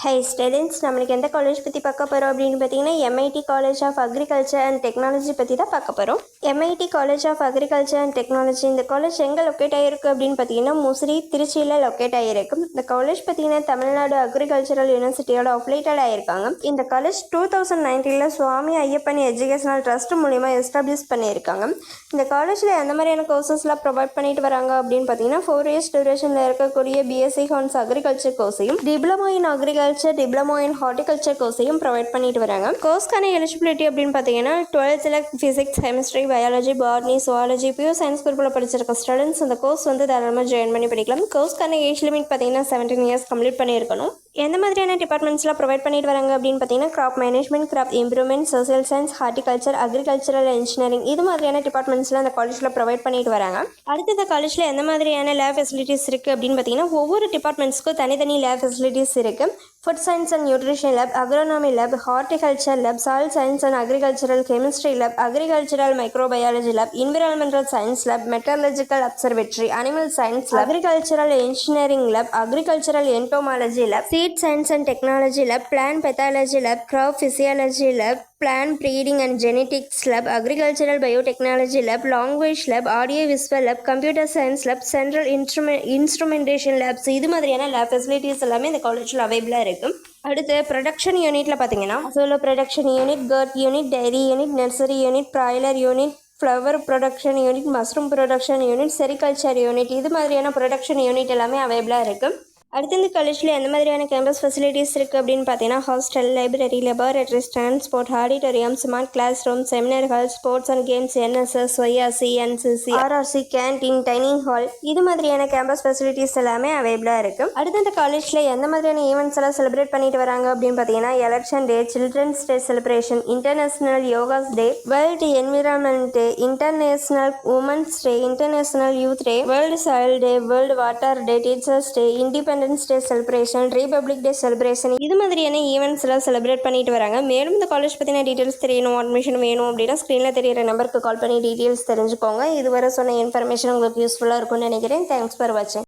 High students, நம்மளுக்கு எந்த college பற்றி பார்க்க போகிறோம் அப்படின்னு பார்த்தீங்கன்னா MIT college of agriculture and technology பற்றி தான் பார்க்க போகிறோம். MIT college of agriculture and technology இந்த காலேஜ் எங்கே லொக்கேட் ஆகிருக்கு அப்படின்னு பார்த்தீங்கன்னா முசிறி, திருச்சியில் லொக்கேட் ஆகிருக்கு. இந்த காலேஜ் பார்த்தீங்கன்னா தமிழ்நாடு அக்ரிகல்ச்சரல் யூனிவர்சிட்டியோட அஃபிலேட்டட் ஆகியிருக்காங்க. இந்த காலேஜ் 2019 சுவாமி ஐயப்பன் எஜுகேஷனல் ட்ரஸ்ட் மூலிமா எஸ்டாப்ளிஷ் பண்ணியிருக்காங்க. இந்த காலேஜில் எந்த மாதிரியான கோர்சஸ்லாம் ப்ரொவைட் பண்ணிட்டு வராங்க அப்படின்னு பார்த்தீங்கன்னா 4 years டியூரேஷனில் இருக்கக்கூடிய பிஎஸ்சி ஹார்ன்ஸ் அக்ரிகல்ச்சர் கோர்ஸையும், diploma in agriculture, diploma in horticulture கோர்ஸையும் ப்ரொவைட் பண்ணிட்டு வராங்க. கோர்ஸ்க்கான எலிஜிபிலிட்டி அப்படின்னு பார்த்தீங்கன்னா 12th physics, chemistry, biology, botany, zoology, pure science குரூப்பில் படிச்சிருக்க ஸ்டூடெண்ட்ஸ் அந்த கோர்ஸ் தாராளமாக ஜாயின் பண்ணி படிக்கலாம். கோர்ஸ்க்கான ஏஜ் லிமிட் பார்த்தீங்கன்னா 17 years கம்ப்ளீட் பண்ணியிருக்கணும். எந்த மாதிரியான டிபார்ட்மெண்ட்ஸ்லாம் ப்ரொவைட் பண்ணிட்டு வராங்க அப்படின்னு பார்த்தீங்கன்னா crop management, crop improvement, social science, horticulture, agricultural engineering இது மாதிரியான டிபார்ட்மெண்ட்ஸ்லாம் அந்த காலேஜில் ப்ரொவைட் பண்ணிட்டு வராங்க. அடுத்து இந்த காலேஜில் எந்த மாதிரியான லேப் ஃபெசிலிட்டிஸ் இருக்குது அப்படின்னு பார்த்தீங்கன்னா ஒவ்வொரு டிபார்ட்மெண்ட்ஸ்க்கும் தனித்தனி லேப் ஃபெசிலிட்டிஸ் இருக்குது. Food science and nutrition lab, agronomy lab, horticulture lab, soil science and agricultural chemistry lab, agricultural microbiology lab, environmental science lab, metallurgical observatory, animal science lab, agricultural engineering lab, agricultural entomology lab, seed science and technology lab, plant pathology lab, crop physiology lab, plant breeding and genetics lab, agricultural biotechnology lab, language lab, audio visual lab, computer science lab, central instrumentation labs இது மாதிரியான lab facilities எல்லாமே இந்த காலேஜில் அவைலபிளாக இருக்குது. அடுத்து production யூனிட்டில் பார்த்தீங்கன்னா solo production unit, curd unit, dairy unit, nursery unit, broiler unit, flower production unit, mushroom production unit, sericulture unit இது மாதிரியான ப்ரொடக்ஷன் யூனிட் எல்லாமே அவைலபிளாக இருக்குது. அடுத்து இந்த காலேஜில் எந்த மாதிரியான கேம்பஸ் ஃபெசிலிட்டிஸ் இருக்குது அப்படின்னு பார்த்தீங்கன்னா hostel, library, laboratories, transport, auditorium, smart class room, seminar hall, sports and games, NSS, YRC, NCC, RRC, canteen, dining hall இது மாதிரியான கேம்பஸ் ஃபெசிலிட்டிஸ் எல்லாமே அவைலபிளாக இருக்குது. அடுத்து இந்த காலேஜில் எந்த மாதிரியான ஈவெண்ட்ஸ் எல்லாம் செலிப்ரேட் பண்ணிட்டு வராங்க அப்படின்னு பார்த்தீங்கன்னா election day, children's day celebration, international yogas day, world environment day, international women's day, international youth day, world soil day, world water day, teachers day, independence day celebration, republic day celebration இது மாதிரியான events எல்லாம் celebrate பண்ணிட்டு வராங்க. மேலும் இந்த college பற்றின details தெரியணும், admission வேணும் அப்படின்னா ஸ்க்ரீனில் தெரியிற நம்பருக்கு கால் பண்ணி டீட்டெயில்ஸ் தெரிஞ்சுக்கோங்க. இதுவரை சொன்ன இன்ஃபர்மேஷன் உங்களுக்கு யூஸ்ஃபுல்லாக இருக்கும்னு நினைக்கிறேன். தேங்க்ஸ் ஃபார் வாட்சிங்.